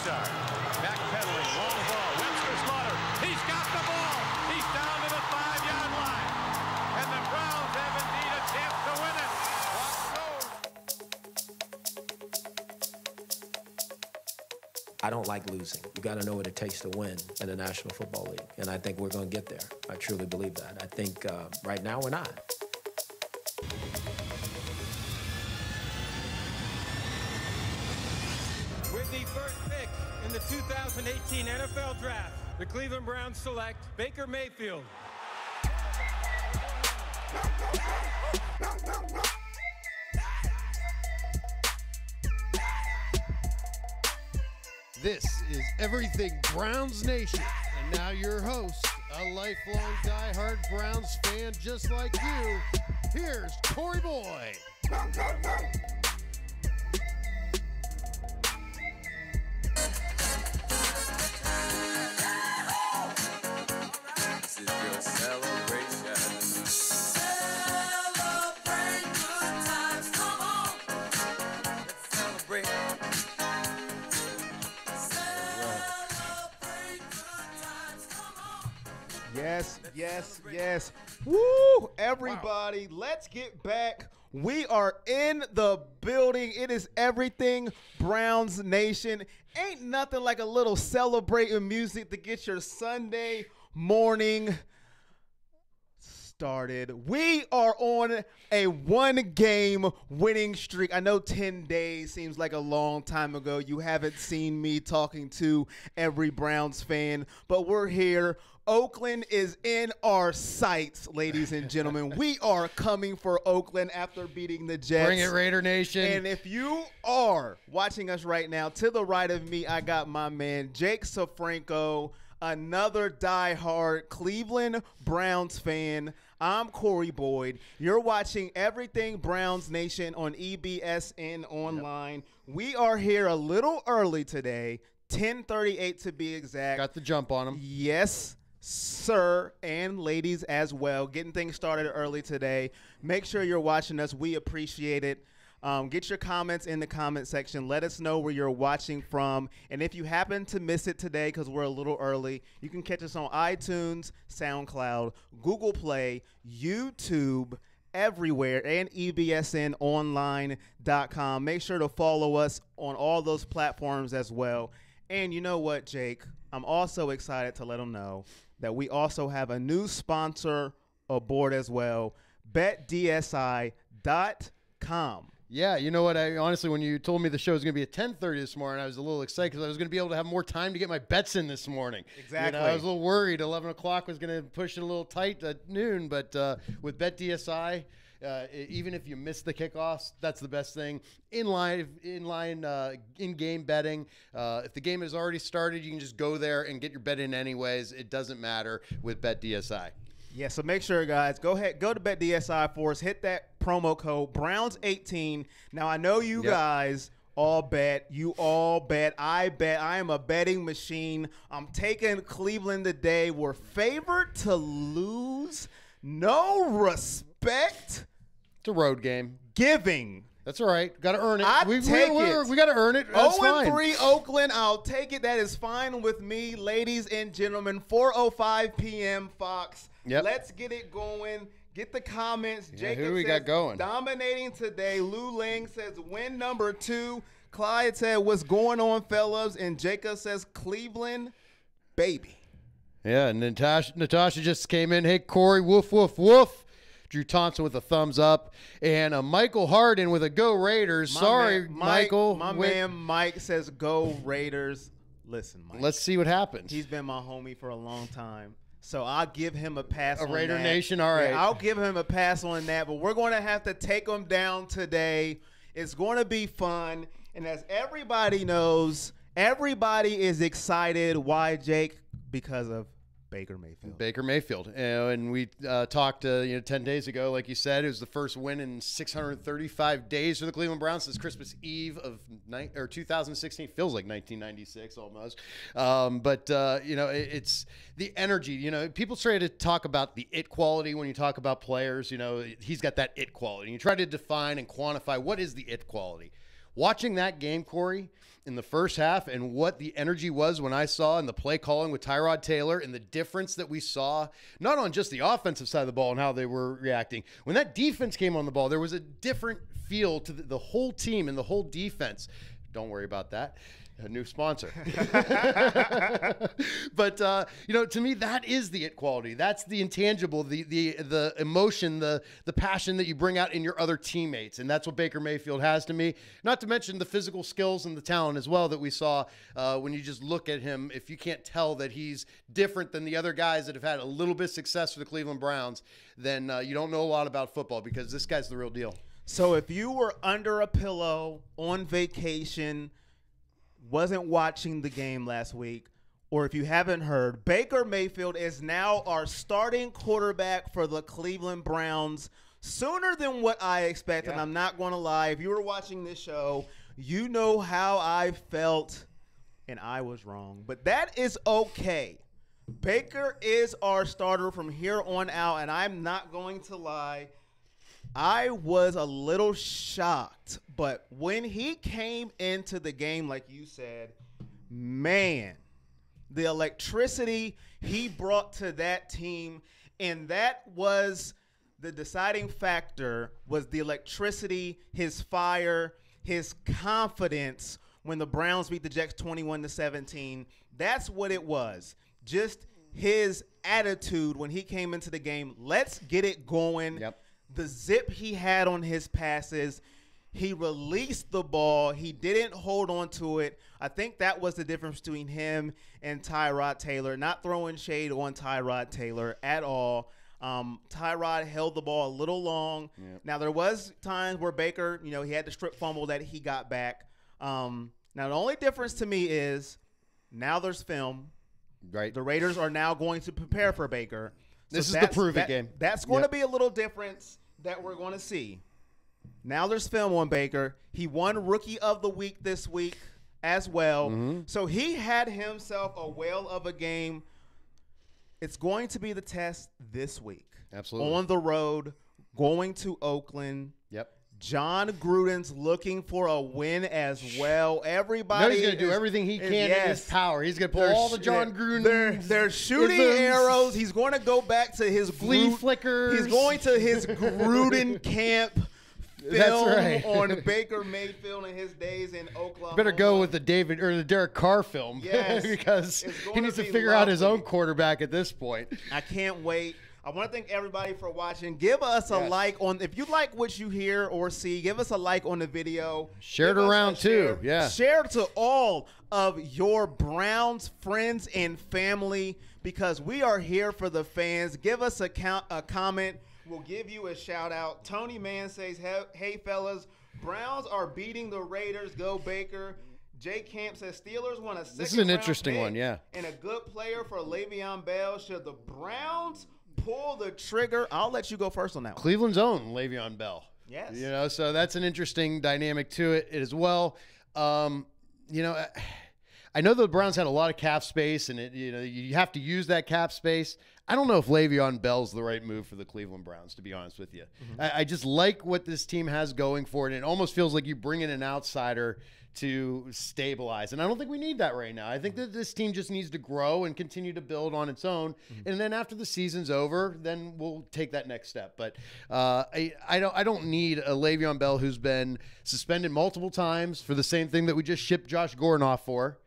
Broussard. Backpedaling, long ball. Webster Slaughter. He's got the ball. He's down to the 5-yard line. And the Browns have indeed a chance to win it. I don't like losing. You got to know what it takes to win in the National Football League. And I think we're going to get there. I truly believe that. I think right now we're not. With the first pick in the 2018 NFL Draft, the Cleveland Browns select Baker Mayfield. This is Everything Browns Nation, and now your host, a lifelong diehard Browns fan just like you, here's Corey Boy. This is your celebration. Celebrate good times, come on. Let's celebrate. Yes. Woo, everybody, Let's get back. We are in the building. It is Everything Browns Nation. Ain't nothing like a little celebrating music to get your Sunday morning started. We are on a one-game winning streak. I know 10 days seems like a long time ago. You haven't seen me talking to every Browns fan, but we're here. Oakland is in our sights, ladies and gentlemen. We are coming for Oakland after beating the Jets. Bring it, Raider Nation. And if you are watching us right now, to the right of me, I got my man, Jake Sofranko, another diehard Cleveland Browns fan. I'm Corey Boyd. You're watching Everything Browns Nation on EBSN Online. Yep. We are here a little early today, 10:38 to be exact. Got the jump on them. Yes, sir, and ladies as well. Getting things started early today. Make sure you're watching us. We appreciate it. Get your comments in the comment section. Let us know where you're watching from. And if you happen to miss it today because we're a little early, you can catch us on iTunes, SoundCloud, Google Play, YouTube, everywhere, and ebsnonline.com. Make sure to follow us on all those platforms as well. And you know what, Jake? I'm also excited to let them know that we also have a new sponsor aboard as well, betdsi.com. Yeah, you know what? I honestly, when you told me the show was going to be at 10:30 this morning, I was a little excited because I was going to be able to have more time to get my bets in this morning. Exactly. You know, I was a little worried 11 o'clock was going to push it a little tight at noon, but with BetDSI, even if you miss the kickoffs, that's the best thing. In-game betting. If the game has already started, you can just go there and get your bet in anyways. It doesn't matter with BetDSI. Yeah, so make sure, guys, go to BetDSI for us. Hit that promo code Browns18. Now, I know you guys all bet. You all bet. I bet. I am a betting machine. I'm taking Cleveland today. We're favored to lose. No respect. It's a road game. Giving. That's all right. Got to earn it. I take it. We got to earn it. That's 0-3 Oakland. I'll take it. That is fine with me, ladies and gentlemen. 4:05 p.m. Fox. Yep. Let's get it going. Get the comments. Yeah, Jacob who do we says, got going? Dominating today. Lou Ling says win number 2. Clyde said, what's going on, fellas? And Jacob says Cleveland, baby. Yeah, and Natasha just came in. Hey, Corey, woof, woof, woof. Drew Thompson with a thumbs up. And Michael Harden with a go Raiders. Michael. My man Mike says go Raiders. Listen, Mike. Let's see what happens. He's been my homie for a long time. So I'll give him a pass on that. A Raider Nation, all right. Yeah, I'll give him a pass on that, but we're going to have to take him down today. It's going to be fun. And as everybody knows, everybody is excited. Why, Jake? Because of Baker Mayfield. Baker Mayfield. And we talked 10 days ago, like you said, it was the first win in 635 days for the Cleveland Browns since Christmas Eve of 2016. Feels like 1996 almost. It's the energy. People try to talk about the it quality when you talk about players. He's got that it quality. You try to define and quantify what is the it quality. Watching that game, Corey, in the first half and what the energy was when I saw in the play calling with Tyrod Taylor and the difference that we saw, not on just the offensive side of the ball and how they were reacting. When that defense came on the ball, there was a different feel to the whole team and the whole defense. Don't worry about that. A new sponsor. But, to me, that is the it quality. That's the intangible, the emotion, the passion that you bring out in your other teammates. And that's what Baker Mayfield has to me. Not to mention the physical skills and the talent as well that we saw when you just look at him. If you can't tell that he's different than the other guys that have had a little bit of success for the Cleveland Browns, then you don't know a lot about football, because this guy's the real deal. So if you were under a pillow on vacation, wasn't watching the game last week, or if you haven't heard, Baker Mayfield is now our starting quarterback for the Cleveland Browns sooner than what I expected. Yeah. And I'm not going to lie. If you were watching this show, you know how I felt, and I was wrong. But that is okay. Baker is our starter from here on out, and I'm not going to lie. I was a little shocked, but when he came into the game, like you said, man, the electricity he brought to that team, and that was the deciding factor, was the electricity, his fire, his confidence when the Browns beat the Jets 21-17. That's what it was. Just his attitude when he came into the game. Let's get it going. Yep. The zip he had on his passes, he released the ball. He didn't hold on to it. I think that was the difference between him and Tyrod Taylor. Not throwing shade on Tyrod Taylor at all. Tyrod held the ball a little long. Yep. Now, there was times where Baker, he had the strip fumble that he got back. Now, the only difference to me is now there's film. Right. The Raiders are now going to prepare for Baker. So This is the prove-it game. That's going to be a little difference that we're going to see. Now there's film on Baker. He won Rookie of the Week this week as well. Mm-hmm. So he had himself a whale of a game. It's going to be the test this week. Absolutely. On the road, going to Oakland. Yep. John Gruden's looking for a win as well. Everybody he's going to do everything he can in his power. He's going to pull all the John Gruden. They're shooting arrows. He's going to go back to his flea flickers. He's going to his Gruden camp. Film on Baker Mayfield in his days in Oklahoma. Better go with the Derek Carr film. Yes, because he needs to figure out his own quarterback at this point. I can't wait. I want to thank everybody for watching. Give us a like if you like what you hear or see, give us a like on the video. Share it around too. Yeah. Share to all of your Browns friends and family, because we are here for the fans. Give us a comment. We'll give you a shout out. Tony Mann says, hey fellas, Browns are beating the Raiders. Go Baker. Jay Camp says Steelers want a second. This is an interesting one, yeah. And a good player for Le'Veon Bell. Should the Browns pull the trigger? I'll let you go first on that one. Cleveland's own Le'Veon Bell. Yes. So that's an interesting dynamic to it as well. I know the Browns had a lot of cap space, and you have to use that cap space. I don't know if Le'Veon Bell's the right move for the Cleveland Browns, to be honest with you. Mm-hmm. I just like what this team has going for it. It almost feels like you bring in an outsider to stabilize. And I don't think we need that right now. I think that this team just needs to grow and continue to build on its own. Mm-hmm. And then after the season's over, then we'll take that next step. But I don't need a Le'Veon Bell who's been suspended multiple times for the same thing that we just shipped Josh Gordon off for.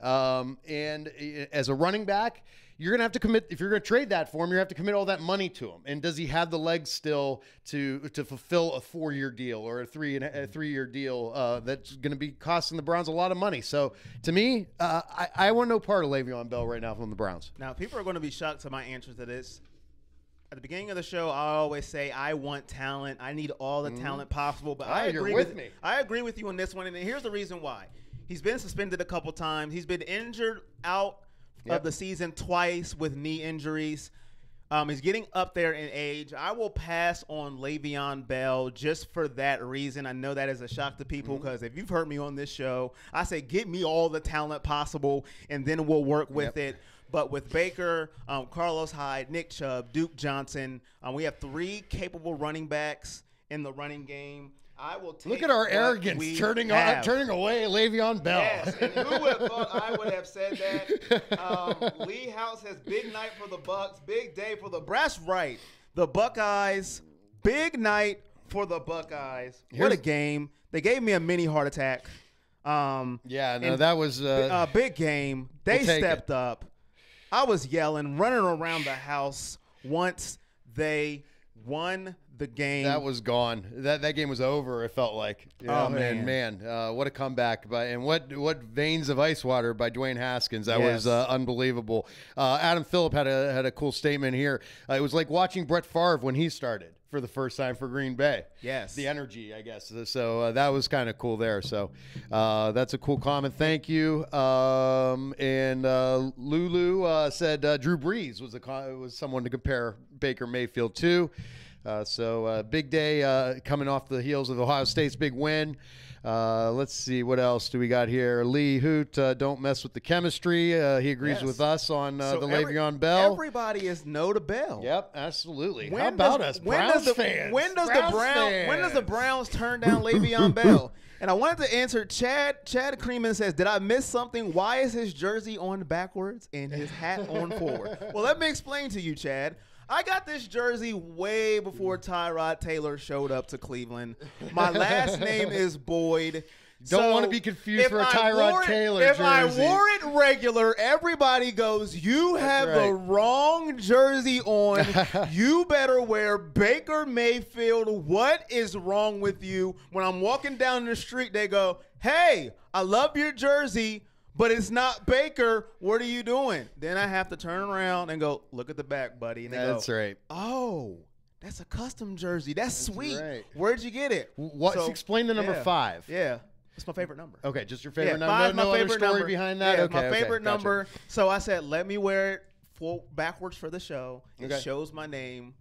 And as a running back, you're going to have to commit, if you're going to trade that for him, you have to commit all that money to him. And does he have the legs still to fulfill a 4-year deal or a 3-year deal that's going to be costing the Browns a lot of money? So to me, I want no part of Le'Veon Bell right now from the Browns. Now, people are going to be shocked to my answer to this. At the beginning of the show, I always say I want talent. I need all the talent possible. But I agree with you on this one. And here's the reason why. He's been suspended a couple times. He's been injured out of the season twice with knee injuries. He's getting up there in age. I will pass on Le'Veon Bell just for that reason. I know that is a shock to people because if you've heard me on this show, I say get me all the talent possible, and then we'll work with it. But with Baker, Carlos Hyde, Nick Chubb, Duke Johnson, we have 3 capable running backs in the running game. I will take Look at our what arrogance we turning have. away Le'Veon Bell. Yes, and who would have thought I would have said that? Lee House says, big night for the Bucks, big day for the Brass. Right. The Buckeyes, big night for the Buckeyes. What a game. They gave me a mini heart attack. That was A big game. They We'll take stepped up. I was yelling, running around the house once they won the game. that was gone. That game was over. It felt like. Oh, man, what a comeback and what veins of ice water by Dwayne Haskins. That Yes. was unbelievable. Adam Phillip had a cool statement here. It was like watching Brett Favre when he started for the first time for Green Bay. Yes. The energy, I guess. So that was kind of cool there. So that's a cool comment. Thank you. And Lulu said Drew Brees was someone to compare Baker Mayfield to. So big day coming off the heels of Ohio State's big win. Let's see, what else do we got here? Lee Hoot, don't mess with the chemistry. He agrees Yes. with us on the every- Le'Veon Bell. Everybody is no to Bell. Yep, absolutely. When How about does- us, when Browns does the- fans? When does Browns the Browns turn down Le'Veon Bell? And I wanted to answer Chad Creeman says, did I miss something? Why is his jersey on backwards and his hat on forward? Well, let me explain to you, Chad. I got this jersey way before Tyrod Taylor showed up to Cleveland. My last name is Boyd. Don't want to be confused if for a I Tyrod wore it- Taylor If jersey. I wore it regular, everybody goes, you have the right. wrong jersey on. You better wear Baker Mayfield. What is wrong with you? When I'm walking down the street, they go, hey, I love your jersey, but it's not Baker. What are you doing? Then I have to turn around and go, look at the back, buddy. And they That's go, right. oh, that's a custom jersey. That's sweet. right. Where'd you get it? Explain the number 5. Yeah. It's my favorite number. Okay, just your favorite Yeah, number. five's No my other favorite story number. behind that. Yeah, okay, my okay, favorite gotcha. number. So I said, let me wear it backwards for the show. It Okay. shows my name.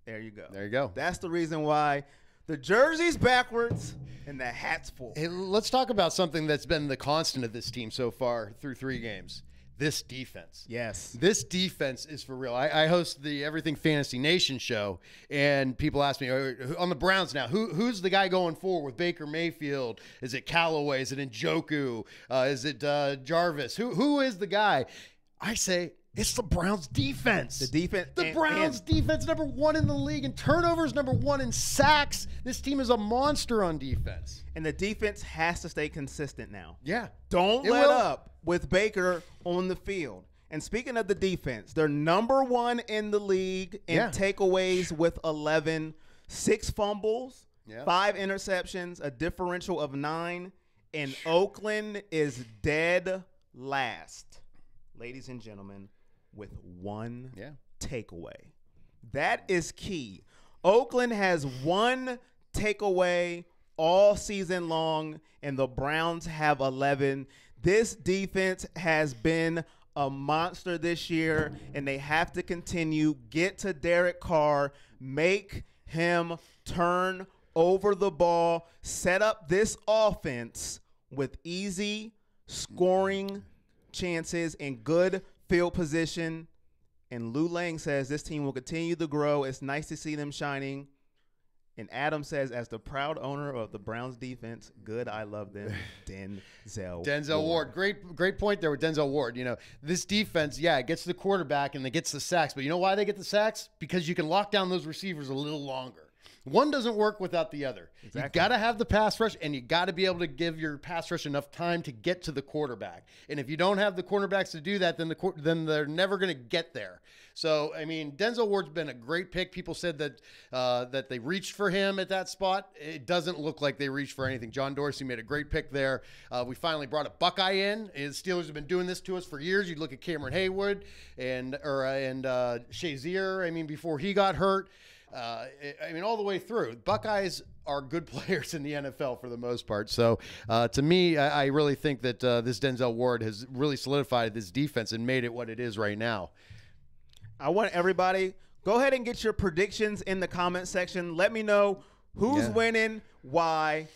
There you go. There you go. That's the reason why the jersey's backwards and the hat's full. Hey, let's talk about something that's been the constant of this team so far through 3 games. This defense. Yes. This defense is for real. I host the Everything Fantasy Nation show, and people ask me on the Browns now, who's the guy going forward with Baker Mayfield? Is it Callaway? Is it Njoku? Is it Jarvis? Who is the guy? I say it's the Browns defense. The defense. The Browns defense, number 1 in the league in turnovers, number 1 in sacks. This team is a monster on defense. And the defense has to stay consistent now. Yeah. Don't It let will. up with Baker on the field. And speaking of the defense, they're number 1 in the league in Yeah. takeaways with 11, 6 fumbles, Yeah. 5 interceptions, a differential of 9, and Oakland is dead last, ladies and gentlemen, with 1 takeaway. That is key. Oakland has 1 takeaway all season long, and the Browns have 11. This defense has been a monster this year, and they have to continue. Get to Derek Carr, make him turn over the ball, set up this offense with easy scoring chances and good field position. And Lou Lang says this team will continue to grow. It's nice to see them shining. And Adam says, as the proud owner of the Browns defense, good, I love them, Denzel Ward. Great point there with Denzel Ward. You know, this defense, it gets the quarterback and it gets the sacks. But you know why they get the sacks? Because you can lock down those receivers a little longer. One doesn't work without the other. Exactly. You got to have the pass rush, and you got to be able to give your pass rush enough time to get to the quarterback. And if you don't have the cornerbacks to do that, then they're never going to get there. So, I mean, Denzel Ward's been a great pick. People said that they reached for him at that spot. It doesn't look like they reached for anything. John Dorsey made a great pick there. We finally brought a Buckeye in. The Steelers have been doing this to us for years. You look at Cameron Haywood and Shazier. I mean, before he got hurt. All the way through. Buckeyes are good players in the NFL for the most part. So, to me, I really think that this Denzel Ward has really solidified this defense and made it what it is right now. I want everybody, go ahead and get your predictions in the comment section. Let me know who's winning, why,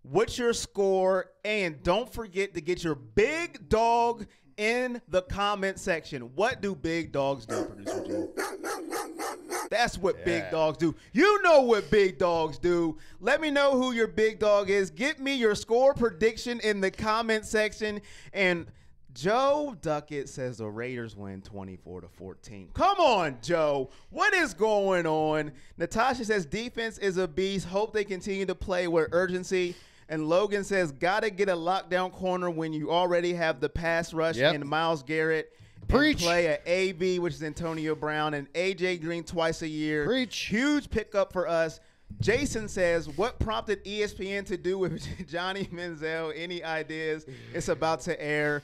what's your score, and don't forget to get your big dog in the comment section. What do big dogs do, Producer G? That's what big dogs do. You know what big dogs do. Let me know who your big dog is. Get me your score prediction in the comment section. And Joe Duckett says the Raiders win 24-14. Come on, Joe. What is going on? Natasha says defense is a beast. Hope they continue to play with urgency. And Logan says, gotta get a lockdown corner when you already have the pass rush and Myles Garrett. Preach. And play a AB, which is Antonio Brown, and A.J. Green twice a year. Preach. Huge pickup for us. Jason says, what prompted ESPN to do with Johnny Manziel? Any ideas? It's about to air.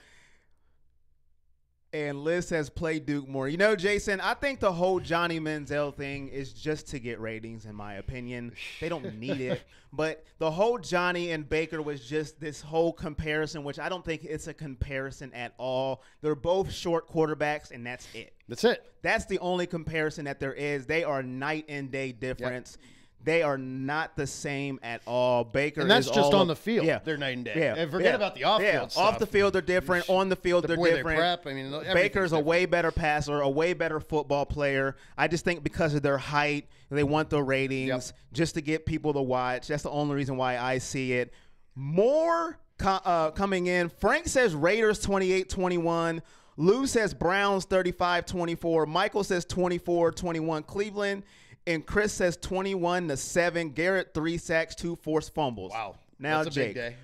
And Liz says, play Duke more. You know, Jason, I think the whole Johnny Manziel thing is just to get ratings, in my opinion. They don't need it. But the whole Johnny and Baker was just this whole comparison, which I don't think it's a comparison at all. They're both short quarterbacks, and that's it. That's it. That's the only comparison that there is. They are night and day difference. Yep. They are not the same at all. Baker and that's is just all on the field. Yeah. They're night and day. Yeah. And forget about the off-field stuff. Off the field, they're different. On the field, they're different. They prep. I mean, Baker's a way better passer, a way better football player. I just think because of their height, they want the ratings just to get people to watch. That's the only reason why I see it. More coming in. Frank says Raiders 28-21. Lou says Browns 35-24. Michael says 24-21 Cleveland. And Chris says 21-7. Garrett 3 sacks, 2 forced fumbles. Wow. Now, that's a Jake, big day.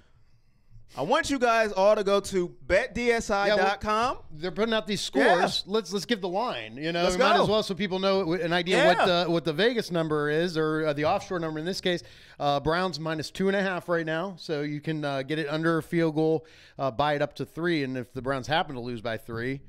I want you guys all to go to betdsi.com. They're putting out these scores. Yeah. Let's give the line. You know, Let's we might go. as well so people know an idea what the Vegas number is, or the offshore number in this case. Browns -2.5 right now, so you can get it under a field goal, buy it up to 3, and if the Browns happen to lose by 3,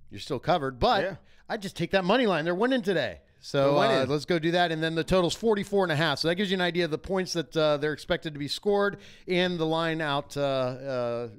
you're still covered. But I just take that money line. They're winning today. So let's go do that. And then the total's 44.5. So that gives you an idea of the points that they're expected to be scored and the line out for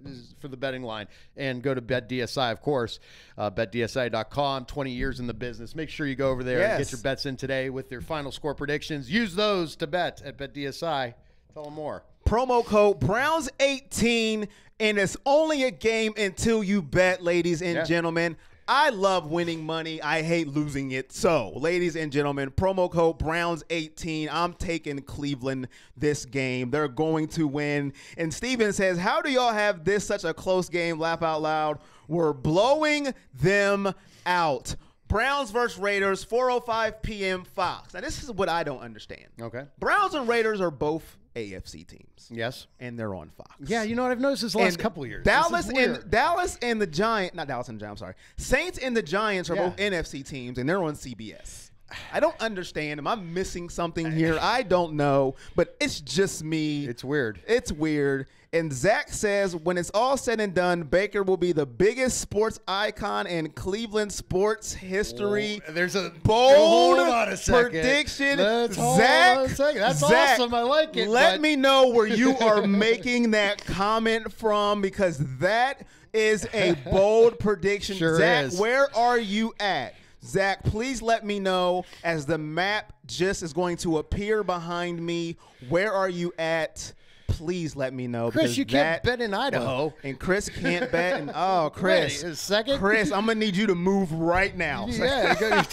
the betting line. And go to BetDSI, of course, betdsi.com, 20 years in the business. Make sure you go over there and get your bets in today with your final score predictions. Use those to bet at BetDSI. Tell them more. Promo code Browns18, and it's only a game until you bet, ladies and gentlemen. I love winning money. I hate losing it. So, ladies and gentlemen, promo code Browns18. I'm taking Cleveland this game. They're going to win. And Steven says, how do y'all have this such a close game? Laugh out loud. We're blowing them out. Browns versus Raiders, 4:05 p.m. Fox. Now, this is what I don't understand. Okay. Browns and Raiders are both AFC teams. Yes. And they're on Fox. Yeah, you know what I've noticed this last couple of years. Dallas and the Giants, not Dallas and the Giants, I'm sorry. Saints and the Giants are both NFC teams, and they're on CBS. I don't understand. Am I missing something here? I don't know, but it's just me. It's weird. It's weird. And Zach says, when it's all said and done, Baker will be the biggest sports icon in Cleveland sports history. There's a bold prediction. Zach, That's awesome. I like it. Let me know where you are making that comment from, because that is a bold prediction. Sure Zach, is. where are you at? Zach, please let me know as the map just is going to appear behind me. Where are you at? Please let me know. Chris, you can't bet in Idaho. And Chris can't bet. And Chris. Wait a second. Chris, I'm going to need you to move right now. Yeah,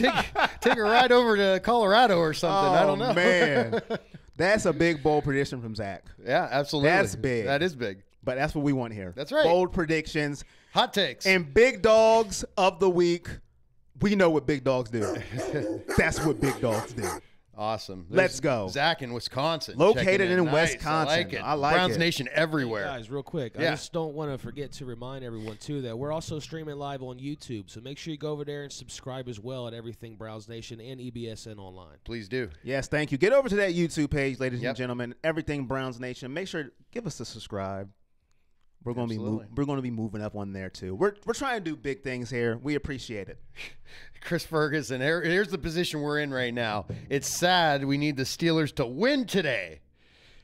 take a ride over to Colorado or something. I don't know. Man. That's a big, bold prediction from Zach. Yeah, absolutely. That's big. That is big. But that's what we want here. That's right. Bold predictions. Hot takes. And big dogs of the week. We know what big dogs do. That's what big dogs do. Awesome. Let's go. Zach in Wisconsin. Located in Nice. Wisconsin. I like it. I like Browns it. Nation everywhere. Hey guys, real quick. I just don't want to forget to remind everyone, too, that we're also streaming live on YouTube. So make sure you go over there and subscribe as well at Everything Browns Nation and EBSN Online. Please do. Yes, thank you. Get over to that YouTube page, ladies and gentlemen. Everything Browns Nation. Make sure give us a subscribe. We're going to be moving up on there too. We're trying to do big things here. We appreciate it. Chris Ferguson, here's the position we're in right now. It's sad we need the Steelers to win today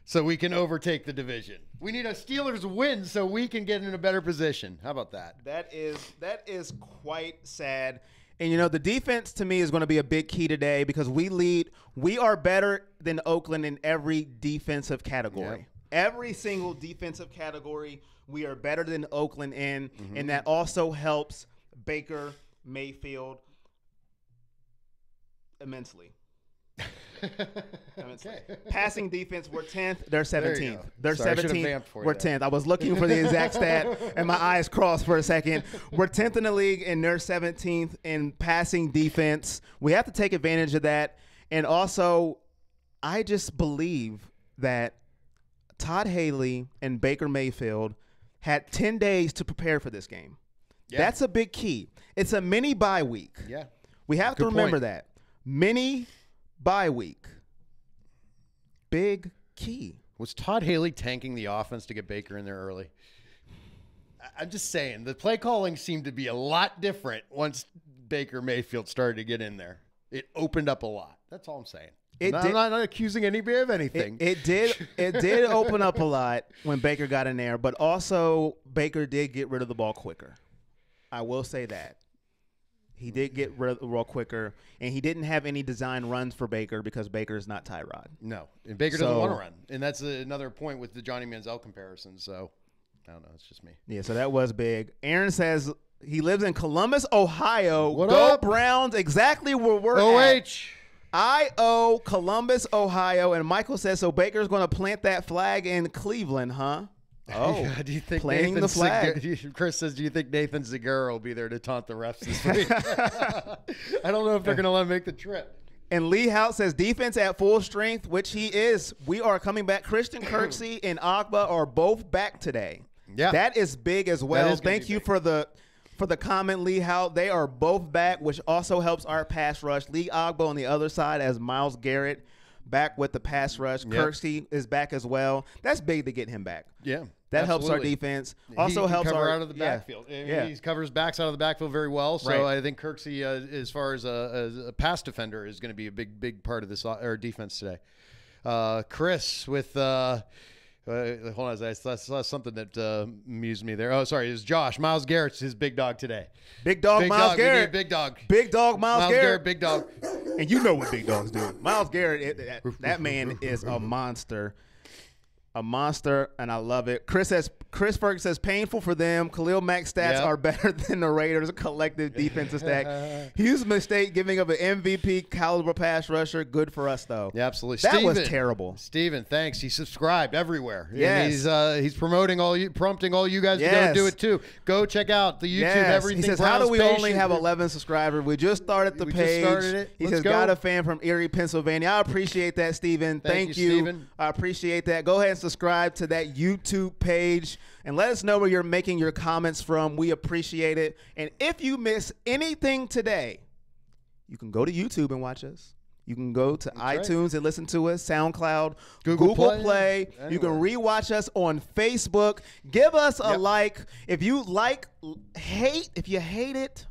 so we can overtake the division. We need a Steelers win so we can get in a better position. How about that? That is quite sad. And, you know, the defense to me is going to be a big key today because we are better than Oakland in every defensive category. Yep. Every single defensive category we are better than Oakland in, and that also helps Baker Mayfield immensely. Okay. Passing defense, we're 10th. They're There you 17th. go. They're Sorry, I should've 17th. vamped for you We're there. 10th. I was looking for the exact stat, and my eyes crossed for a second. We're 10th in the league, and they're 17th in passing defense. We have to take advantage of that. And also, I just believe that Todd Haley and Baker Mayfield had 10 days to prepare for this game. Yeah. That's a big key. It's a mini bye week. Yeah. We have to Good remember point. that. Mini bye week. Big key. Was Todd Haley tanking the offense to get Baker in there early? I'm just saying, the play calling seemed to be a lot different once Baker Mayfield started to get in there. It opened up a lot. That's all I'm saying. I'm not accusing anybody of anything. It did open up a lot when Baker got in there, but also Baker did get rid of the ball quicker. I will say that. He did get rid of the ball quicker, and he didn't have any design runs for Baker because Baker is not Tyrod. No, and Baker doesn't want to run, and that's another point with the Johnny Manziel comparison. So I don't know, it's just me. Yeah, so that was big. Aaron says he lives in Columbus, Ohio. What Go up? Browns, exactly where we're at. I.O. Columbus, Ohio. And Michael says, so Baker's going to plant that flag in Cleveland, huh? Oh, Do you think planting Nathan the flag. Chris says, do you think Nathan Zagura will be there to taunt the refs this week? I don't know if they're going to let him make the trip. And Lee Hout says defense at full strength, which he is. We are coming back. Christian Kirksey and Agba are both back today. Yeah. That is big as well. is gonna Thank be you big. for the comment, Lee Hout. They are both back, which also helps our pass rush. Lee Agba on the other side as Myles Garrett back with the pass rush. Yep. Kirksey is back as well. That's big to get him back. Yeah. That helps our absolutely. defense. He Also can helps cover our out of the yeah. backfield. Yeah. He covers backs out of the backfield very well. So Right. I think Kirksey, as far as a pass defender, is going to be a big part of this our defense today. Chris with hold on, I saw something that amused me there. Oh, sorry, it was Josh. Myles Garrett's his big dog today. Big dog Myles dog. We need Garrett. a big dog. Big dog Myles Garrett. Big dog. And you know what big dogs do. Myles Garrett, that man is a monster. A monster, and I love it. Chris Ferguson says, painful for them. Khalil Mack's stats Yep. are better than the Raiders' collective defensive stack. Huge mistake giving up an MVP caliber pass rusher. Good for us, though. Yeah, absolutely. That was Steven. terrible. Steven, thanks. He subscribed everywhere. Yes. And he's promoting prompting all you guys to go Yes. do it too. Go check out the YouTube Yes. Everything He says, Browns how do we page. only have 11 subscribers? We just started the We just page. started it. He Let's says, go. got a fan from Erie, Pennsylvania. I appreciate that, Steven. Thank you, Steven. I appreciate that. Go ahead and subscribe to that YouTube page and let us know where you're making your comments from. We appreciate it. And if you miss anything today, you can go to YouTube and watch us. You can go to iTunes and listen to us, SoundCloud, Google Play. You can rewatch us on Facebook. Give us a Yep. like. If you if you hate it,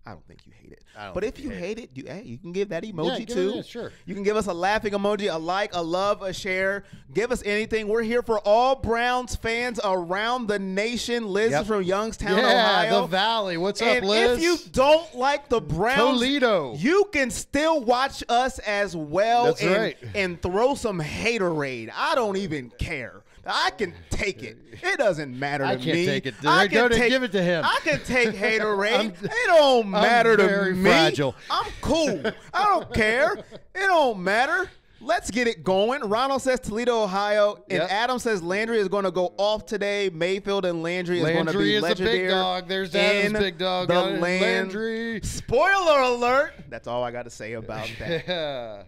I don't think you hate it. But if you hate it, you can give that emoji too. Yeah, sure. You can give us a laughing emoji, a like, a love, a share. Give us anything. We're here for all Browns fans around the nation. Liz Yep. is from Youngstown, Yeah, Ohio. the Valley. What's up, And Liz? if you don't like the Browns, Toledo. you can still watch us as well. That's right. And throw some haterade. I don't even care. I can take it. It doesn't matter to I me. can't take it. I Go can to take- give it to him. I can take haterade. It don't matter to very me. fragile. I'm cool. I don't care. It don't matter. Let's get it going. Ronald says Toledo, Ohio. And Yep. Adam says Landry is going to go off today. Mayfield and Landry is going to Landry be is a legendary. big dog. There's Adam's in big dog. The Landry. land. Spoiler alert. That's all I got to say about that. Yeah.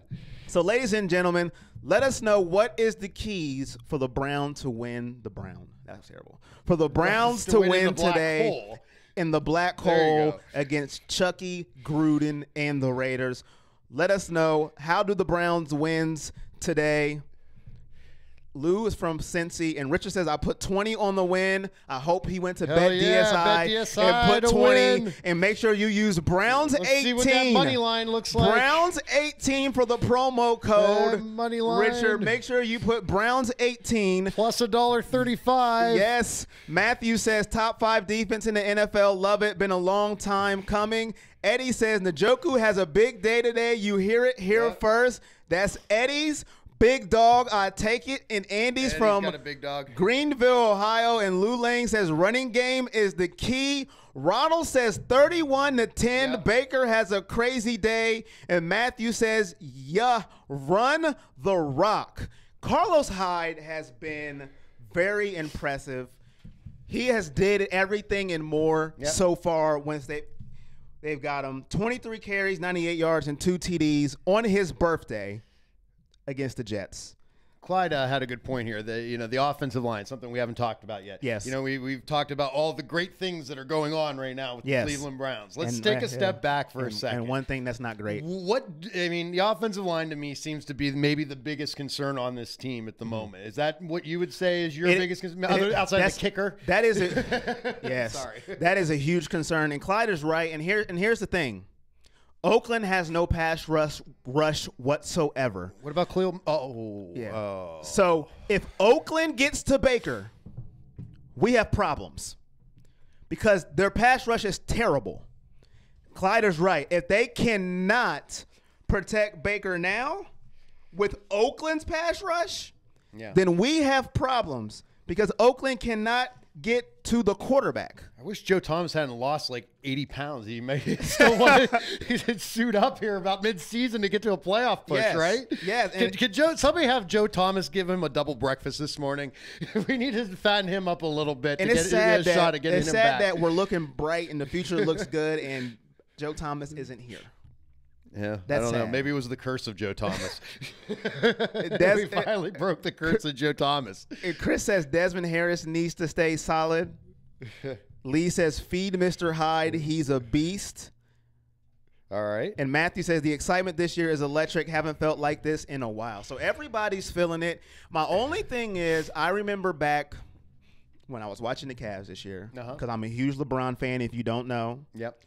So, ladies and gentlemen, let us know what is the keys for the Browns to win the Brown. That's terrible. For the Browns To to win in the win black today hole. in the black There you hole go. against Chucky, Gruden, and the Raiders. Let us know, how do the Browns wins today? Lou is from Cincy, and Richard says, I put 20 on the win. I hope he went to Hell Bet yeah, DSI, Bet DSI and put to 20. win. And make sure you use Browns Let's 18. see what that money line looks like. Browns 18 for the promo code. money line. Richard, make sure you put Browns 18. Plus $1.35. Yes. Matthew says top 5 defense in the NFL. Love it. Been a long time coming. Eddie says Njoku has a big day today. You hear it here first. That's Eddie's big dog. I take it. And Andy's Eddie's from got a big dog. Greenville, Ohio. And Lou Lang says running game is the key. Ronald says 31-10. Yep. Baker has a crazy day. And Matthew says, yeah, run the rock. Carlos Hyde has been very impressive. He has did everything and more so far once they've got him 23 carries, 98 yards, and 2 TDs on his birthday against the Jets. Clyde had a good point here. The offensive line, something we haven't talked about yet. Yes. We've talked about all the great things that are going on right now with the Cleveland Browns. Let's take a step back for a second. And one thing that's not great. The offensive line to me seems to be maybe the biggest concern on this team at the moment. Is that what you would say is your biggest concern outside the kicker? That is yes. Sorry. That is a huge concern. And Clyde is right. And here's the thing. Oakland has no pass rush whatsoever. What about Cleveland? So if Oakland gets to Baker, we have problems because their pass rush is terrible. Clyde is right. If they cannot protect Baker now with Oakland's pass rush, then we have problems because Oakland cannot get to the quarterback. I wish Joe Thomas hadn't lost like 80 pounds. He may still want to suit up here about mid-season to get to a playoff push, right? Yeah. Could somebody have Joe Thomas give him a double breakfast this morning? We need to fatten him up a little bit to get a shot at getting him back. It's sad that we're looking bright and the future looks good and Joe Thomas isn't here. Yeah, That's I don't know. sad. Maybe it was the curse of Joe Thomas. We finally broke the curse of Joe Thomas. Chris says Desmond Harris needs to stay solid. Lee says feed Mr. Hyde. He's a beast. All right. And Matthew says the excitement this year is electric. Haven't felt like this in a while. So everybody's feeling it. My only thing is I remember back when I was watching the Cavs this year because I'm a huge LeBron fan if you don't know. Yep.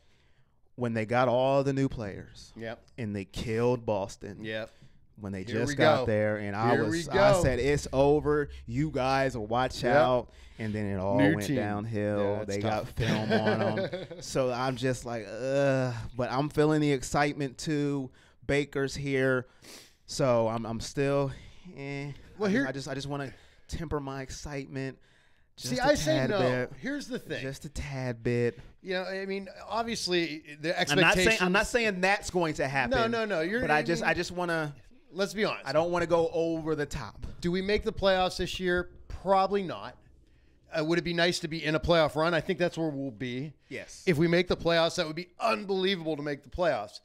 When they got all the new players. Yep. And they killed Boston. Yep. When they Here just we got go. there, and Here I we go. said, it's over. You guys watch out. And then it all New went team. downhill. Yeah, they tough. got film on them. So I'm just like, but I'm feeling the excitement too. Baker's here. So I'm still, Well, I just want to temper my excitement. Just See, a I say tad no. bit. Here's the thing. Just a tad bit. I mean, obviously, the expectations. I'm not saying that's going to happen. No. But I just want to. Let's be honest. I don't want to go over the top. Do we make the playoffs this year? Probably not. Would it be nice to be in a playoff run? I think that's where we'll be. Yes. If we make the playoffs, that would be unbelievable to make the playoffs.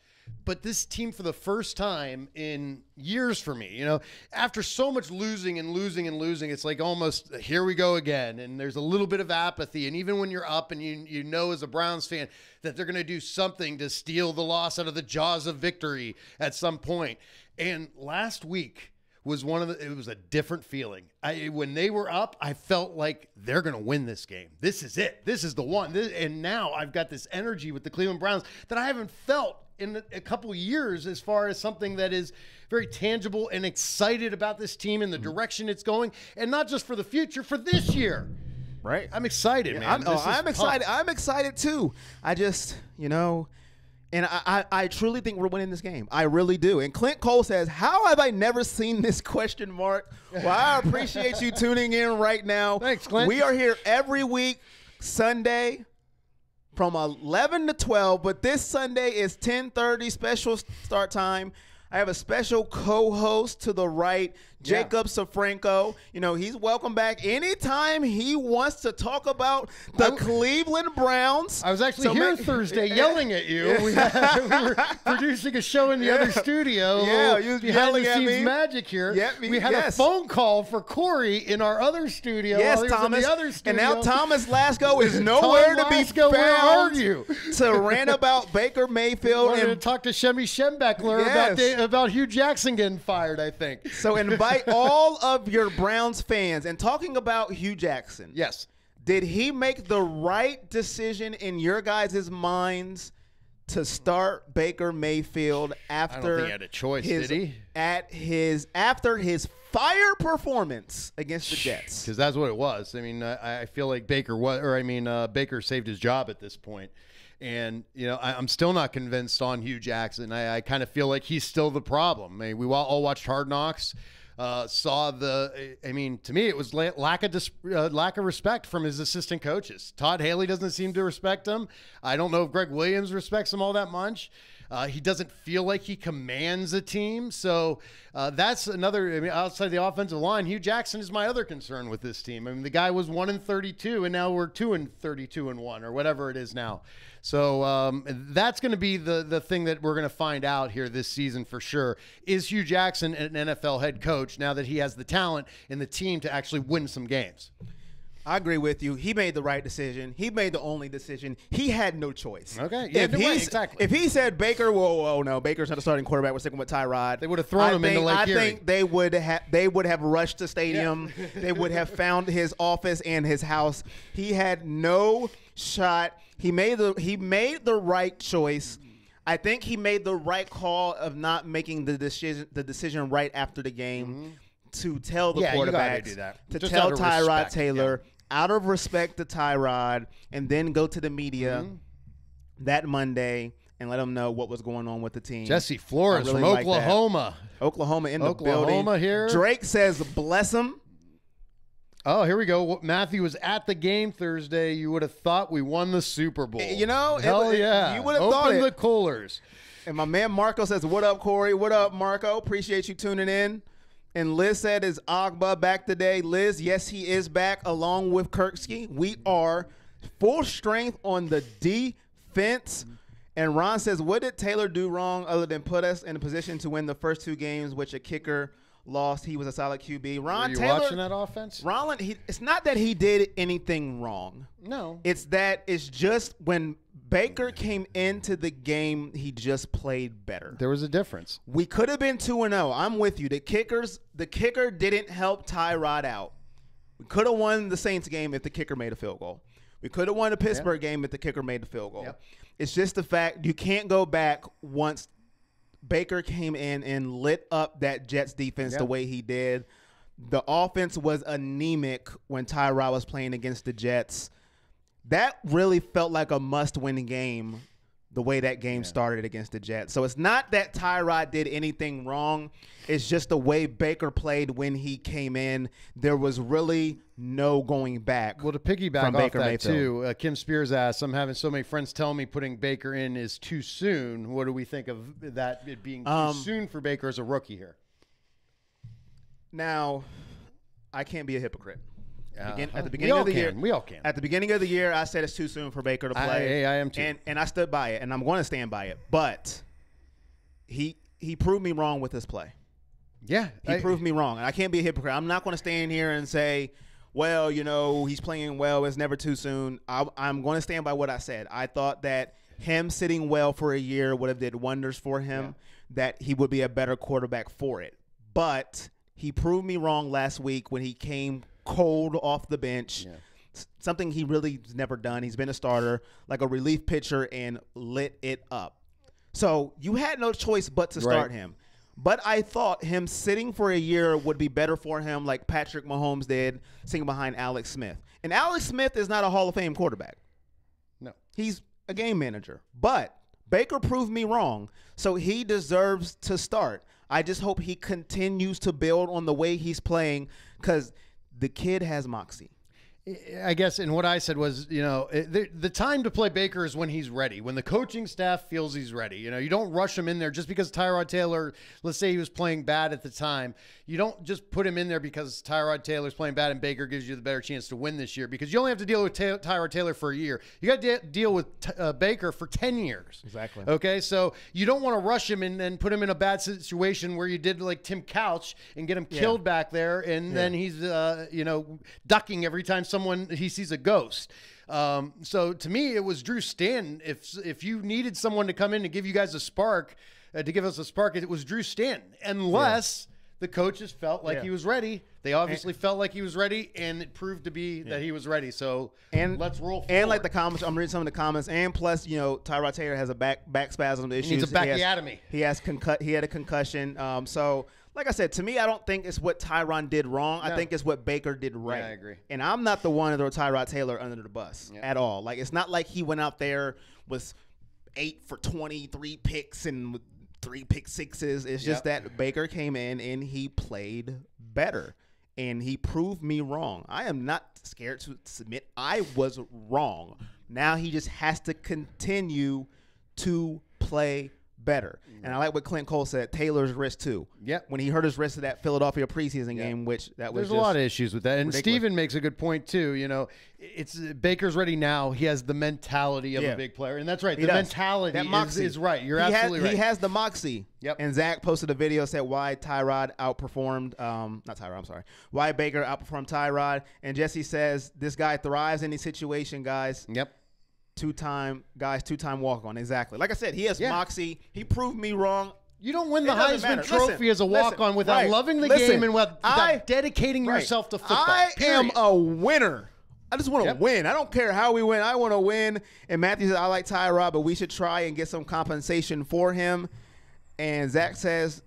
But this team, for the first time in years for me, after so much losing, it's like almost here we go again. And there's a little bit of apathy. And even when you're up and you know as a Browns fan that they're going to do something to steal the loss out of the jaws of victory at some point. And last week was it was a different feeling. When they were up, I felt like they're going to win this game. This is it. This is the one. And now I've got this energy with the Cleveland Browns that I haven't felt in a couple of years as far as something that is very tangible and excited about this team and the direction it's going. And not just for the future, for this year. Right. I'm excited, man. I'm excited. I'm excited too. I just, and I truly think we're winning this game. I really do. And Clint Cole says, how have I never seen this question mark? Well, I appreciate you tuning in right now. Thanks, Clint. We are here every week, Sunday, from 11 to 12. But this Sunday is 10:30 special start time. I have a special co-host to the right, Jacob Sofranko. He's welcome back anytime he wants to talk about the Cleveland Browns. I was actually here Thursday yelling at you. We were producing a show in the other studio. Yeah, you was yelling at me. Magic here. Yep, we had a phone call for Corey in our other studio. Yes, while he was in Thomas. the other studio. And now Thomas Lasco is nowhere to be Lasco, where are found you? to rant about Baker Mayfield. We're going to And talk to Shemmy Schembechler about Hugh Jackson getting fired, I think. so invite all of your Browns fans. And talking about Hugh Jackson. Yes. Did he make the right decision in your guys' minds to start Baker Mayfield after I don't think he had a choice, did he? After his fire performance against the Jets? Because that's what it was. I mean, I feel like Baker saved his job at this point. And, I'm still not convinced on Hugh Jackson. I kind of feel like he's still the problem. I mean, we all watched Hard Knocks. saw the. I mean, to me, it was lack of respect from his assistant coaches. Todd Haley doesn't seem to respect him. I don't know if Greg Williams respects him all that much. He doesn't feel like he commands a team. So that's another. I mean, outside the offensive line, Hugh Jackson is my other concern with this team. I mean, the guy was 1-32, and now we're 2-32-1, or whatever it is now. So that's going to be the thing that we're going to find out here this season for sure. Is Hugh Jackson an NFL head coach now that he has the talent and the team to actually win some games? I agree with you. He made the right decision. He made the only decision. He had no choice. Okay. Yeah, exactly. If he said Baker, whoa, no, Baker's not a starting quarterback. We're sticking with Tyrod. They would have thrown him into Lake Erie. I think they would have rushed the stadium. Yeah. They would have found his office and his house. He had no shot. He made the right choice. I think he made the right call of not making the decision right after the game to tell the quarterbacks, do that. to Just tell out of Tyrod respect. Taylor, out of respect to Tyrod, and then go to the media that Monday and let them know what was going on with the team. Jesse Flores really from like that. Oklahoma. Oklahoma in the building. Oklahoma here. Drake says, bless him. Oh, here we go. Matthew was at the game Thursday. You would have thought we won the Super Bowl. You know, hell yeah. You would have thought Open it. the coolers. And my man Marco says, what up, Corey? What up, Marco? Appreciate you tuning in. And Liz said, is Agba back today? Liz, yes, he is back along with Kirksey. We are full strength on the defense. And Ron says, what did Taylor do wrong other than put us in a position to win the first two games, which a kicker lost? He was a solid QB. Were you Taylor, watching that offense? Ron, it's not that he did anything wrong. No. It's just when Baker came into the game, he just played better. There was a difference. We could have been 2-0. I'm with you. The kicker didn't help Tyrod out. We could have won the Saints game if the kicker made a field goal. We could have won the Pittsburgh game if the kicker made the field goal. Yep. It's just the fact you can't go back once Baker came in and lit up that Jets defense the way he did. The offense was anemic when Tyrod was playing against the Jets. That really felt like a must-win game the way that game started against the Jets. So it's not that Tyrod did anything wrong. It's just the way Baker played when he came in. There was really no going back. Well, to piggyback from off Baker that, Mayfield. too, Kim Spears asked, I'm having so many friends tell me putting Baker in is too soon. What do we think of that, it being too soon for Baker as a rookie here? Now, I can't be a hypocrite. At the We beginning all of the can. year, We all can. At the beginning of the year, I said it's too soon for Baker to play. I am too. And I stood by it, and I'm going to stand by it. But he proved me wrong with this play. Yeah. He proved me wrong. And I can't be a hypocrite. I'm not going to stand here and say, well, you know, he's playing well. It's never too soon. I'm going to stand by what I said. I thought that him sitting well for a year would have did wonders for him, that he would be a better quarterback for it. But he proved me wrong last week when he came cold off the bench. Something he really has never done. He's been a starter, like a relief pitcher, and lit it up. So you had no choice but to start him. But I thought him sitting for a year would be better for him, like Patrick Mahomes did, sitting behind Alex Smith. And Alex Smith is not a Hall of Fame quarterback. No. He's a game manager. But Baker proved me wrong, so he deserves to start. I just hope he continues to build on the way he's playing, because the kid has moxie. I guess, and what I said was, you know, the time to play Baker is when he's ready, when the coaching staff feels he's ready. You know, you don't rush him in there just because Tyrod Taylor, let's say he was playing bad at the time. You don't just put him in there because Tyrod Taylor's playing bad and Baker gives you the better chance to win this year, because you only have to deal with Tyrod Taylor for a year. You got to deal with Baker for 10 years. Exactly. Okay, so you don't want to rush him and put him in a bad situation where you did like Tim Couch and get him killed back there, and then he's, you know, ducking every time he sees a ghost. So to me, it was Drew Stanton. If you needed someone to come in to give you guys a spark, to give us a spark, it was Drew Stanton. Unless the coaches felt like he was ready. They obviously felt like he was ready, and it proved to be that he was ready. So let's roll forward. And like the comments, I'm reading some of the comments, and plus, you know, Tyrod Taylor has a back spasm issues. He needs a backiotomy. He had a concussion. So like I said, to me, I don't think it's what Tyron did wrong. I think it's what Baker did right. Yeah, I agree. And I'm not the one to throw Tyrod Taylor under the bus at all. Like, it's not like he went out there with 8 for 23 picks and with 3 pick sixes. It's just that Baker came in and he played better. And he proved me wrong. I am not scared to submit I was wrong. Now he just has to continue to play better. And I like what Clint Cole said, Taylor's wrist too. Yep. When he hurt his wrist at that Philadelphia preseason game, which that was There's just a lot of issues with that. And ridiculous. Steven makes a good point too. You know, it's Baker's ready now. He has the mentality of Yeah. a big player. And that's right. He The does. mentality That moxie. is right. You're He absolutely right. He has the moxie. Yep. And Zach posted a video said why Tyrod outperformed, not Tyrod, I'm sorry, why Baker outperformed Tyrod. And Jesse says this guy thrives in any situation, guys. Yep. Two-time walk-on. Exactly. Like I said, he has Yeah. moxie. He proved me wrong. You don't win the It doesn't Heisman matter. Trophy Listen, as a walk-on without right. loving the Listen, game and without dedicating right. yourself to football. I am period. a winner. I just want to Yep. win. I don't care how we win. I want to win. And Matthew says, I like Tyrod, but we should try and get some compensation for him. And Zach says,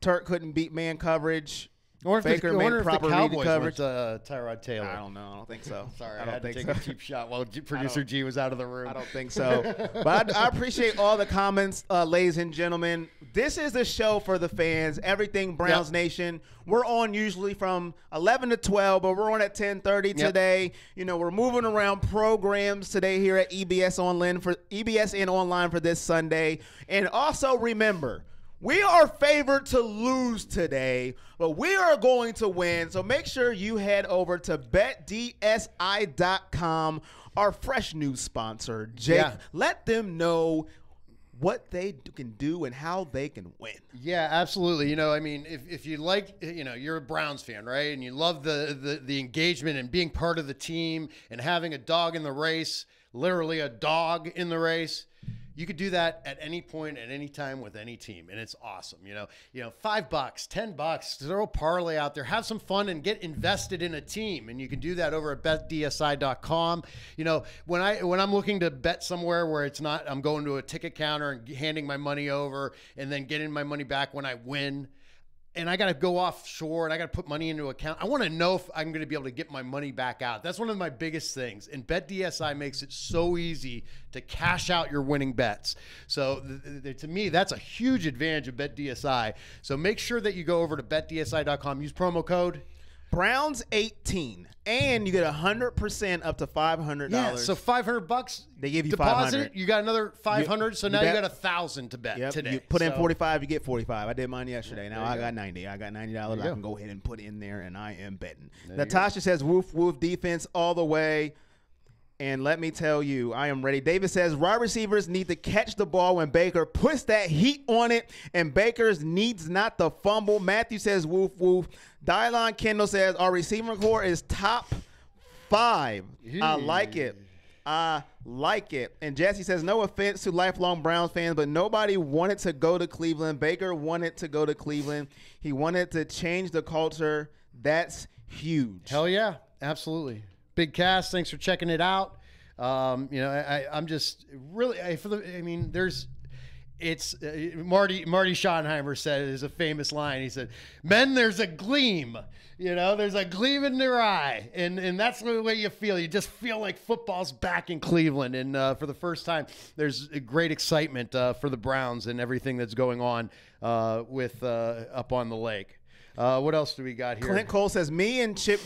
Turk couldn't beat man coverage. I wonder Baker if the, made I wonder if the proper read Cowboys coverage. went Tyrod Taylor. I don't know. I don't think so. Sorry, I I don't had to think take so. a cheap shot while producer G was out of the room. I don't think so. But I appreciate all the comments, ladies and gentlemen. This is the show for the fans. Everything Browns Yep. Nation. We're on usually from 11 to 12, but we're on at 10:30 Yep. today. You know, we're moving around programs today here at EBSN Online for this Sunday. And also remember, we are favored to lose today, but we are going to win. So make sure you head over to betdsi.com, our fresh news sponsor, Jake. Yeah. Let them know what they can do and how they can win. Yeah, absolutely. You know, I mean, if you like, you know, you're a Browns fan, right? And you love the engagement and being part of the team and having a dog in the race, literally a dog in the race. You could do that at any point, at any time, with any team, and it's awesome. You know, $5, $10, throw a parlay out there, have some fun, and get invested in a team. And you can do that over at betdsi.com. You know, when I'm looking to bet somewhere where it's not, I'm going to a ticket counter and handing my money over, and then getting my money back when I win. And I got to go offshore and I got to put money into an account. I want to know if I'm going to be able to get my money back out. That's one of my biggest things. And BetDSI makes it so easy to cash out your winning bets. So to me, that's a huge advantage of BetDSI. So make sure that you go over to betdsi.com. Use promo code Browns 18, and you get 100% up to $500. Yeah, so $500. They give you deposit. $500. You got another $500. So now you bet. got $1,000 to bet Yep. today. You put in So- 45, you get 45. I did mine yesterday. Now There I you got 90. I got $90 I go. can go ahead and put in there, and I am betting. you Natasha says, woof, woof, defense all the way. And let me tell you, I am ready. David says, wide receivers need to catch the ball when Baker puts that heat on it, and Baker's needs not the fumble. Matthew says, woof, woof. Dylon Kendall says, our receiving core is top 5. I like it. I like it. And Jesse says, no offense to lifelong Browns fans, but nobody wanted to go to Cleveland. Baker wanted to go to Cleveland. He wanted to change the culture. That's huge. Hell yeah, absolutely. Big Cass, thanks for checking it out. You know, I'm just really it's Marty Schottenheimer said, is a famous line. He said, "Men, there's a gleam. You know, there's a gleam in their eye," and that's the way you feel. You just feel like football's back in Cleveland, and for the first time, there's a great excitement for the Browns and everything that's going on with up on the lake. What else do we got here? Clint Cole says, me and Chip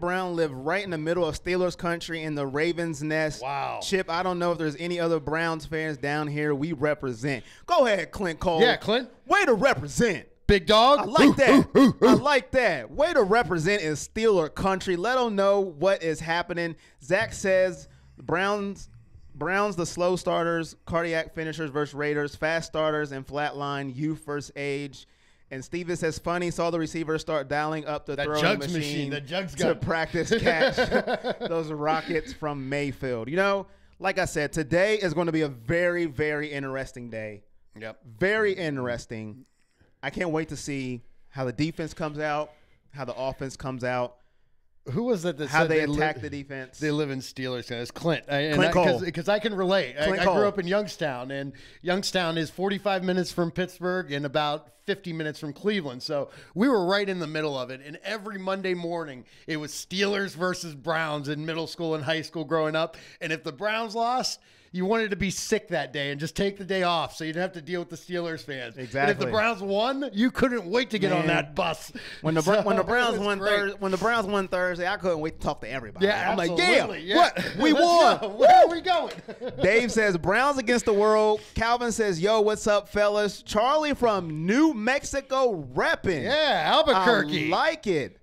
Brown live right in the middle of Steelers country in the Ravens nest. Wow. Chip, I don't know if there's any other Browns fans down here. We represent. Go ahead, Clint Cole. Yeah, Clint. Way to represent. Big dog. I like that. I like that. Way to represent in Steeler country. Let them know what is happening. Zach says, Browns, the slow starters, cardiac finishers versus Raiders, fast starters, and flatline, youth versus age. And Steven says, funny, saw the receiver start dialing up the That throwing jugs machine that jugs to gun. practice catch those rockets from Mayfield. You know, like I said, today is going to be a very, very interesting day. Yep. Very interesting. I can't wait to see how the defense comes out, how the offense comes out, Who was that how said they li- attack the defense. They live in Steelers. It's Clint. Clint Cole. Because I can relate. I Clint grew Cole. up in Youngstown, and Youngstown is 45 minutes from Pittsburgh and about 50 minutes from Cleveland. So we were right in the middle of it. And every Monday morning, it was Steelers versus Browns in middle school and high school growing up. And if the Browns lost, you wanted to be sick that day and just take the day off so you didn't have to deal with the Steelers fans. Exactly. And if the Browns won, you couldn't wait to get on that bus. When the So, when the Browns it was won great. when the Browns won Thursday, I couldn't wait to talk to everybody. Yeah, I'm like, absolutely. yeah, what? We Let's won. go. Where are we going? Dave says Browns against the world. Calvin says, yo, what's up, fellas? Charlie from New Mexico repping. Yeah, Albuquerque. I like it.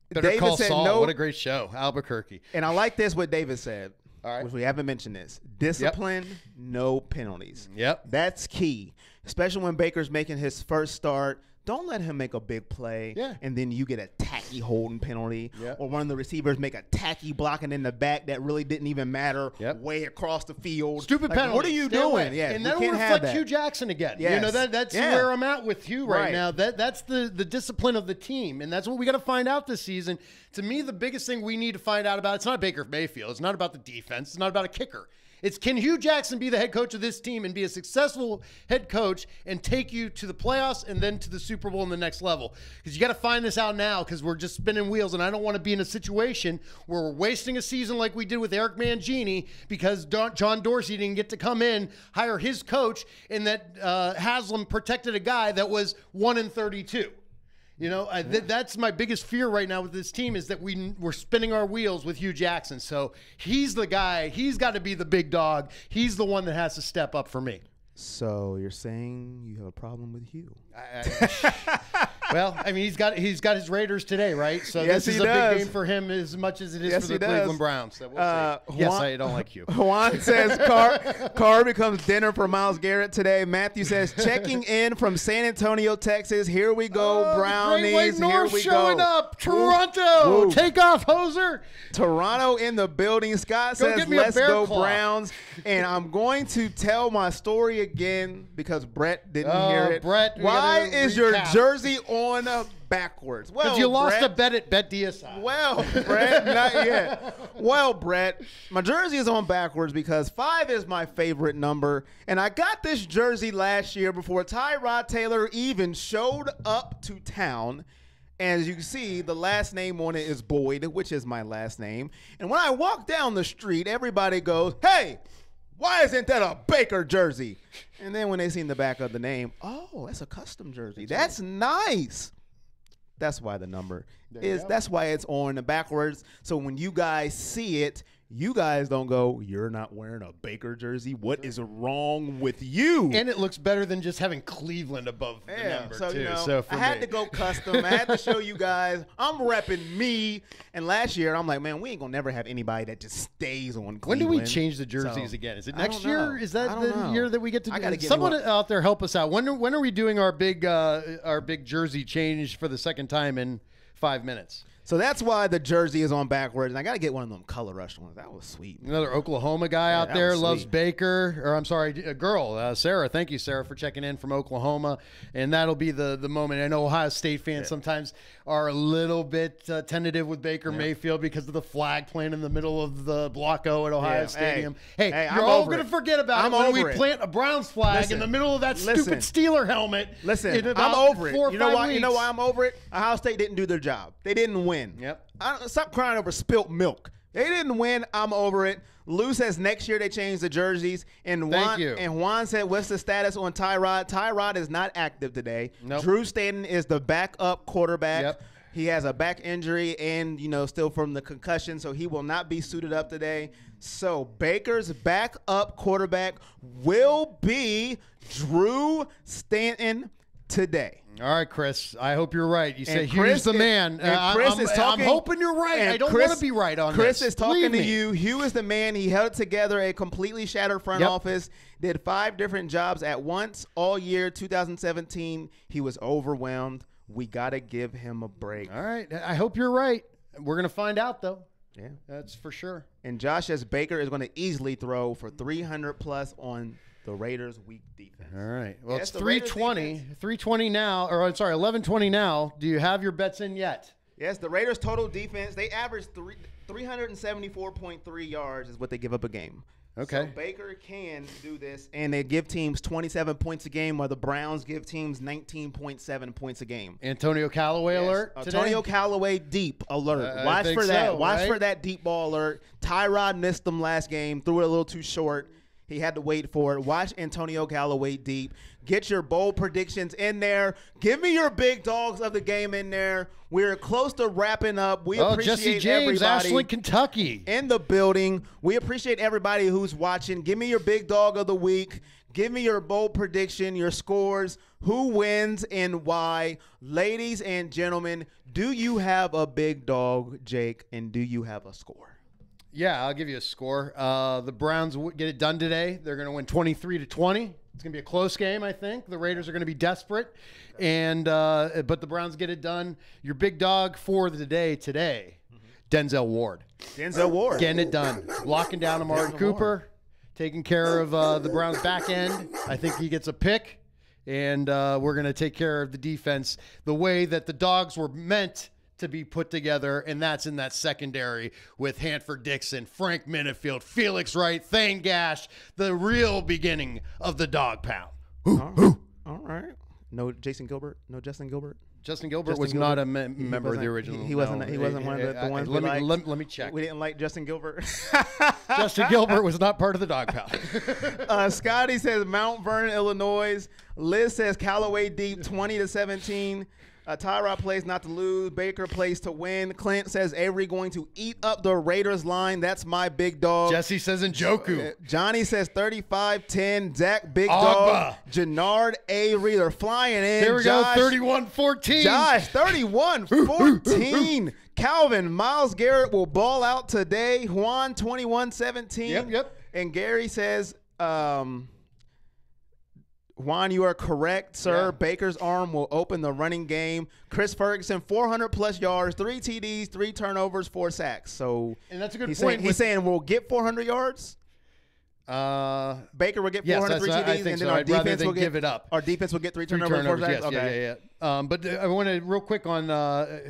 Better David call said Saul. no. What a great show, Albuquerque. And I like this, what David said, All right. which we haven't mentioned this. Discipline, no penalties. Yep. That's key, especially when Baker's making his first start. Don't let him make a big play, Yeah. and then you get a tacky holding penalty, Yep. or one of the receivers make a tacky blocking in the back that really didn't even matter Yep. way across the field. Stupid Like, penalty. What are you Stay away. doing? Yeah, and we that'll can't have reflect that. Hugh Jackson again. Yes. You know that's Yeah. where I'm at with Hugh right Right. now. That's the discipline of the team, and that's what we got to find out this season. To me, the biggest thing we need to find out about, it's not Baker Mayfield. It's not about the defense. It's not about a kicker. It's, can Hugh Jackson be the head coach of this team and be a successful head coach and take you to the playoffs and then to the Super Bowl in the next level? Because you got to find this out now, because we're just spinning wheels, and I don't want to be in a situation where we're wasting a season like we did with Eric Mangini because John Dorsey didn't get to come in, hire his coach, and that Haslam protected a guy that was 1-32. You know, that's my biggest fear right now with this team, is that we're spinning our wheels with Hugh Jackson. So he's the guy. He's got to be the big dog. He's the one that has to step up for me. So you're saying you have a problem with Hugh? Well, I mean, he's got his Raiders today, right? So Yes, this is he a does. big game for him as much as it is Yes, for the he does. Cleveland Browns. So we'll see. Yes, I don't like you. Juan says car becomes dinner for Myles Garrett today. Matthew says checking in from San Antonio, Texas. Here we go, Brownies. Great White Here North we showing go. up. Toronto, Woo. take off, hoser. Toronto in the building. Scott Go says, get me a let's bear go claw. Browns. And I'm going to tell my story again because Brett didn't hear it. Brett, we why gotta is your recap. jersey on backwards? Well, Because you lost Brett, a bet at Bet DSI. Well, Brett, not yet. Well, Brett, my jersey is on backwards because 5 is my favorite number. And I got this jersey last year before Tyrod Taylor even showed up to town. And as you can see, the last name on it is Boyd, which is my last name. And when I walk down the street, everybody goes, hey, why isn't that a Baker jersey? And then when they see the back of the name, oh, that's a custom jersey. That's nice. That's why the number is. That's why it's on the backwards. So when you guys see it, you guys don't go, you're not wearing a Baker jersey. What is wrong with you? And it looks better than just having Cleveland above the number, so too. you know, So for I had me. to go custom. I had to show you guys I'm repping me. And last year I'm like, man, we ain't gonna never have anybody that just stays on Cleveland. When do we change the jerseys So, again? Is it I next don't year? know. Is that I the don't know. year that we get to I do gotta it? get Someone one. out there help us out. When are we doing our big jersey change for the second time in 5 minutes? So that's why the jersey is on backwards. And I gotta get one of them color rush ones. That was sweet. Another Oklahoma guy out that there was loves sweet. Baker, or I'm sorry, a girl, Sarah. Thank you, Sarah, for checking in from Oklahoma. And that'll be the moment. I know Ohio State fans sometimes are a little bit tentative with Baker Mayfield because of the flag playing in the middle of the Block O at Ohio Yeah. Stadium. Hey, Hey, I'm you're all over going to it. forget about I'm it when over we it. plant a Browns flag Listen. in the middle of that Listen. stupid Steeler helmet. Listen, in I'm about over it. 4 or You know 5 why? You know weeks. why I'm over it? Ohio State didn't do their job. They didn't win. Yep. Stop crying over spilt milk. They didn't win. I'm over it. Lou says next year they change the jerseys. And Thank you. And Juan said, what's the status on Tyrod? Tyrod is not active today. Nope. Drew Stanton is the backup quarterback. Yep. He has a back injury and, still from the concussion, so he will not be suited up today. So Baker's backup quarterback will be Drew Stanton today. All right, Chris. I hope you're right. You say And Hugh's Chris the is- man. and Chris I'm, is talking- I'm hoping you're right. and I don't Chris- want to be right on Chris this. is talking Believe to me. you. Hugh is the man. He held together a completely shattered front Yep. office, did 5 different jobs at once all year 2017. He was overwhelmed. We got to give him a break. All right. I hope you're right. We're going to find out, though. Yeah. That's for sure. And Josh says Baker is going to easily throw for 300 plus on the Raiders' weak defense. All right. Well, Yeah, it's it's the Raiders 320. defense. 320 now. Or, I'm sorry, 11:20 now. Do you have your bets in yet? Yes, the Raiders' total defense, they average 374.3 yards is what they give up a game. Okay. So Baker can do this, and they give teams 27 points a game, while the Browns give teams 19.7 points a game. Antonio Callaway alert today? Antonio Callaway deep alert. I Watch think for that. so, Watch right? for that deep ball alert. Tyrod missed them last game, threw it a little too short. He had to wait for it. Watch Antonio Galloway deep. Get your bold predictions in there. Give me your big dogs of the game in there. We're close to wrapping up. We appreciate Jesse James, everybody Ashland, Kentucky. in the building. We appreciate everybody who's watching. Give me your big dog of the week. Give me your bold prediction, your scores, who wins and why. Ladies and gentlemen, do you have a big dog, Jake, and do you have a score? Yeah, I'll give you a score. The Browns get it done today. They're going to win 23-20. It's going to be a close game, I think. The Raiders are going to be desperate, and but the Browns get it done. Your big dog for the day today, Denzel Ward. Denzel Ward. Getting it done. Locking down Amari Cooper. Taking care of the Browns' back end. I think he gets a pick, and we're going to take care of the defense the way that the dogs were meant to be put together, and that's in that secondary with Hanford Dixon, Frank Minifield, Felix Wright, Thane Gash, the real beginning of the dog pound. All right. No Jason Gilbert? No Justin Gilbert? Justin Gilbert Justin was Gilbert? not a member of the original. He wasn't. He wasn't one of the ones we liked. Let me check. We didn't like Justin Gilbert. Justin Gilbert was not part of the dog pound. Scotty says Mount Vernon, Illinois. Liz says Callaway deep, 20-17. Tyrod plays not to lose. Baker plays to win. Clint says Avery going to eat up the Raiders line. That's my big dog. Jesse says Njoku. Johnny says 35-10. Zach, big Agba. dog. Jannard, Avery, they're flying in. Here we Josh, go, 31-14. Josh, 31-14. Calvin, Miles Garrett will ball out today. Juan, 21-17. Yep. And Gary says, Juan, you are correct, sir. Yeah. Baker's arm will open the running game. Chris Ferguson, 400-plus yards, 3 TDs, 3 turnovers, 4 sacks. So, And that's a good he's point. saying, he's saying we'll get 400 yards. Baker will get 403 TDs, and then our defense will give it up. Our defense will get 3 Three turnovers, 4 sacks. yes, Okay. yeah. But I want to real quick on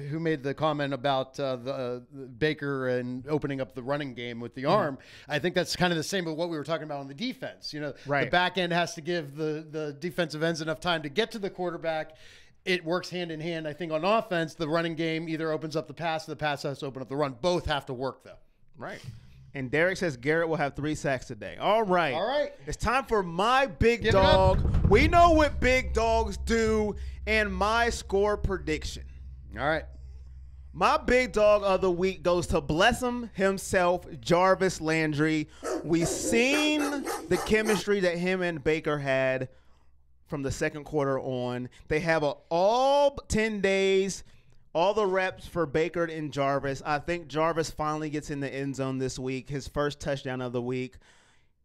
who made the comment about the Baker and opening up the running game with the arm. I think that's kind of the same with what we were talking about on the defense. You know, Right. the back end has to give the defensive ends enough time to get to the quarterback. It works hand in hand. I think on offense, the running game either opens up the pass or the pass has to open up the run. Both have to work, though. Right. And Derek says Garrett will have 3 sacks today. All right. All right. It's time for my big Give it up. dog. We know what big dogs do, and my score prediction. All right. My big dog of the week goes to bless him himself, Jarvis Landry. We've seen the chemistry that him and Baker had from the second quarter on. They have all 10 days, all the reps for Baker and Jarvis. I think Jarvis finally gets in the end zone this week, his first touchdown of the week.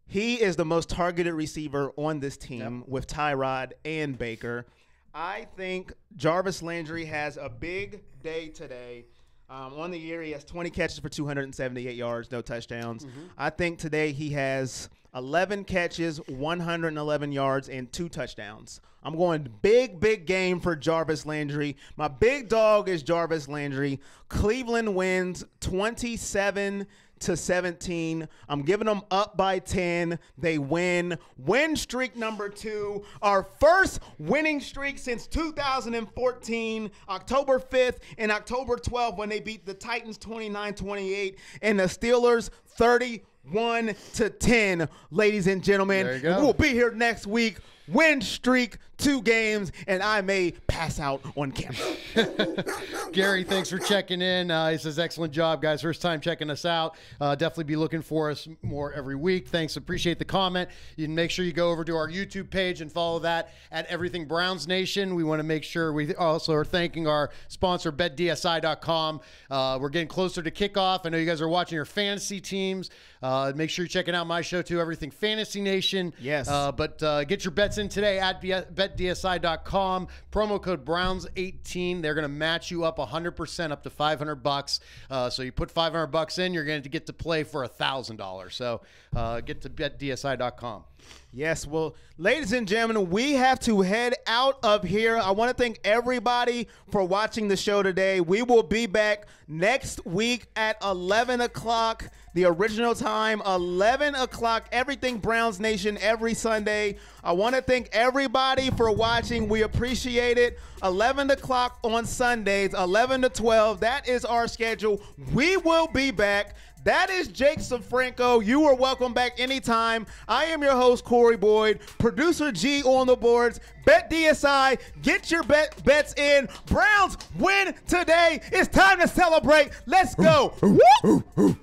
He is the most targeted receiver on this team with Tyrod and Baker. I think Jarvis Landry has a big day today. On the year, he has 20 catches for 278 yards, no touchdowns. I think today he has 11 catches, 111 yards, and 2 touchdowns. I'm going big game for Jarvis Landry. My big dog is Jarvis Landry. Cleveland wins 27-17. I'm giving them up by 10. They win. Win streak number 2. Our first winning streak since 2014, October 5th and October 12th when they beat the Titans 29-28 and the Steelers 31-10. Ladies and gentlemen, There you go. we'll be here next week. Win streak, 2 games, and I may pass out on camera. Gary, thanks for checking in. He says, excellent job, guys. First time checking us out. Definitely be looking for us more every week. Thanks. Appreciate the comment. You can make sure you go over to our YouTube page and follow that at Everything Browns Nation. We want to make sure we also are thanking our sponsor, BetDSI.com. We're getting closer to kickoff. I know you guys are watching your fantasy teams. Make sure you're checking out my show, too, Everything Fantasy Nation. Yes. But get your bets in today at BetDSI.com. Promo code Browns18. They're going to match you up 100% up to $500. So you put $500 in, you're going to get to play for $1,000. So get to BetDSI.com. Yes, well, ladies and gentlemen, we have to head out of here. I want to thank everybody for watching the show today. We will be back next week at 11 o'clock, the original time, 11 o'clock, Everything Browns Nation every Sunday. I want to thank everybody for watching. We appreciate it. 11 o'clock on Sundays, 11 to 12. That is our schedule. We will be back. That is Jake Sofranko. You are welcome back anytime. I am your host, Corey Boyd. Producer G on the boards. Bet DSI. Get your bets in. Browns win today. It's time to celebrate. Let's go. Woo!